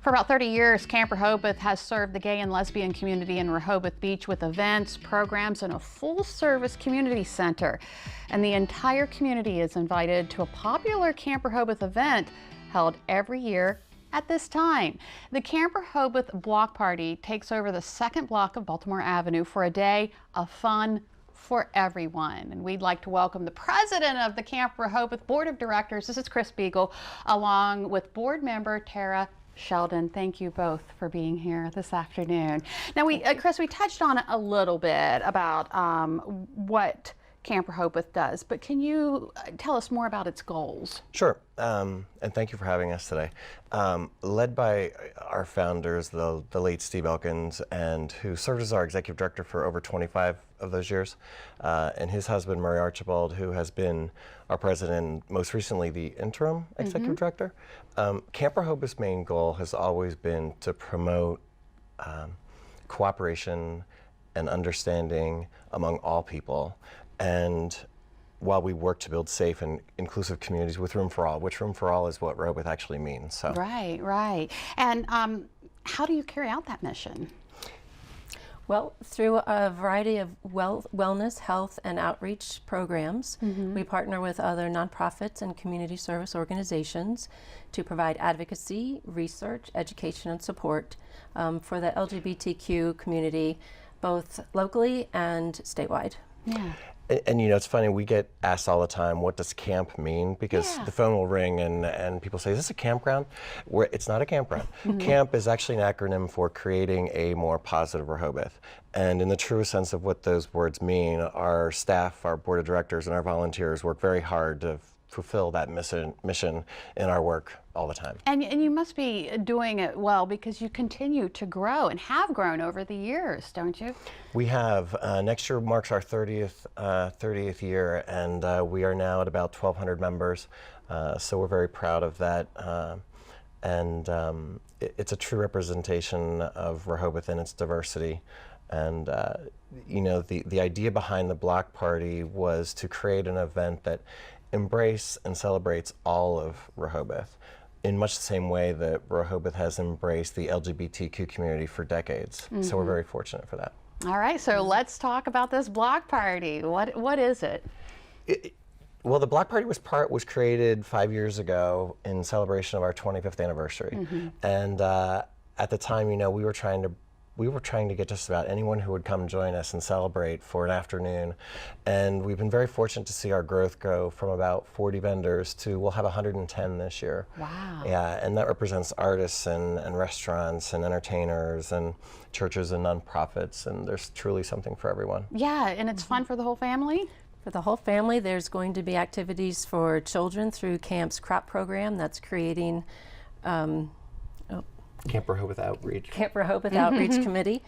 For about 30 years, Camp Rehoboth has served the gay and lesbian community in Rehoboth Beach with events, programs, and a full-service community center. And the entire community is invited to a popular Camp Rehoboth event held every year at this time. The Camp Rehoboth Block Party takes over the second block of Baltimore Avenue for a day of fun for everyone. And we'd like to welcome the president of the Camp Rehoboth Board of Directors, this is Beagle, along with Board Member Tara Sheldon. Thank you both for being here this afternoon. Now, Chris, we touched on it a little bit about what Camp Rehoboth does, but can you tell us more about its goals? Sure, and thank you for having us today. Led by our founders, the late Steve Elkins, and who served as our executive director for over 25 of those years, and his husband, Murray Archibald, who has been our president, most recently the interim executive director. Camp Rehoboth's main goal has always been to promote cooperation and understanding among all people. And while we work to build safe and inclusive communities with room for all, which room for all is what Rehoboth actually means. So. Right, right. And how do you carry out that mission? Well, through a variety of wellness, health, and outreach programs. We partner with other nonprofits and community service organizations to provide advocacy, research, education, and support for the LGBTQ community, both locally and statewide. Yeah. And you know, it's funny, we get asked all the time, what does camp mean? Because the phone will ring and people say, is this a campground? It's not a campground. Camp is actually an acronym for creating a more positive Rehoboth. And in the true sense of what those words mean, our staff, our board of directors, and our volunteers work very hard to fulfill that mission in our work all the time. And you must be doing it well because you continue to grow and have grown over the years, don't you? We have. Next year marks our 30th year, and we are now at about 1,200 members. So we're very proud of that. It's a true representation of Rehoboth and its diversity. And you know, the idea behind the block party was to create an event that embrace and celebrates all of Rehoboth in much the same way that Rehoboth has embraced the LGBTQ community for decades. So we're very fortunate for that. All right, so let's talk about this block party. What is it? Well, the block party was created 5 years ago in celebration of our 25th anniversary. And at the time, you know, we were trying to get just about anyone who would come join us and celebrate for an afternoon. And we've been very fortunate to see our growth go from about 40 vendors to, we'll have 110 this year. Wow. Yeah, and that represents artists and restaurants and entertainers and churches and nonprofits, and there's truly something for everyone. Yeah, and it's fun for the whole family? For the whole family, there's going to be activities for children through Camp's crop program that's creating Camp Rehoboth Outreach. Camp Rehoboth Outreach Committee.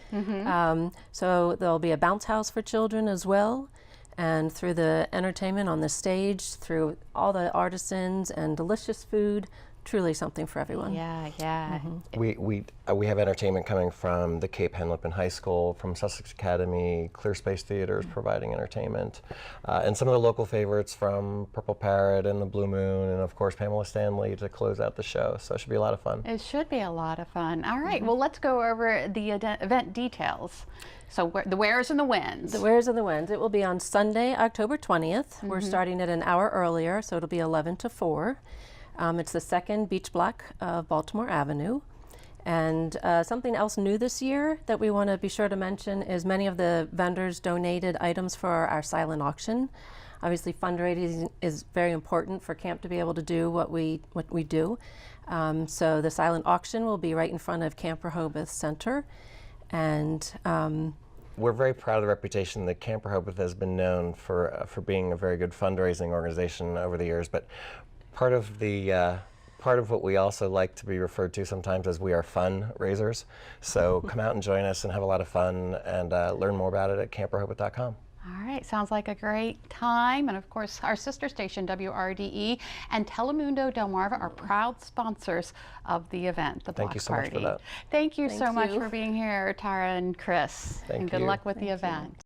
So there'll be a bounce house for children as well. And through the entertainment on the stage, through all the artisans and delicious food, truly something for everyone. Yeah, yeah. We have entertainment coming from the Cape Henlopen High School, from Sussex Academy, Clear Space Theaters providing entertainment, and some of the local favorites from Purple Parrot and the Blue Moon, and of course Pamela Stanley to close out the show. So it should be a lot of fun. It should be a lot of fun. All right, well, let's go over the event details. So the wheres and the whens. The wheres and the whens. It will be on Sunday, October 20th. We're starting it an hour earlier, so it'll be 11 to 4. It's the second beach block of Baltimore Avenue. And something else new this year that we want to be sure to mention is many of the vendors donated items for our silent auction. Obviously, fundraising is very important for camp to be able to do what we do. So the silent auction will be right in front of Camp Rehoboth Center. And we're very proud of the reputation that Camp Rehoboth has been known for being a very good fundraising organization over the years. But part of what we also like to be referred to sometimes as we are fundraisers. So come out and join us and have a lot of fun and learn more about it at camprehoboth.com. All right, sounds like a great time. And of course, our sister station, WRDE, and Telemundo Delmarva are proud sponsors of the event, the block party. Thank you so much for that. Thank you so much for being here, Tara and Chris. Thank you. And good luck with the event.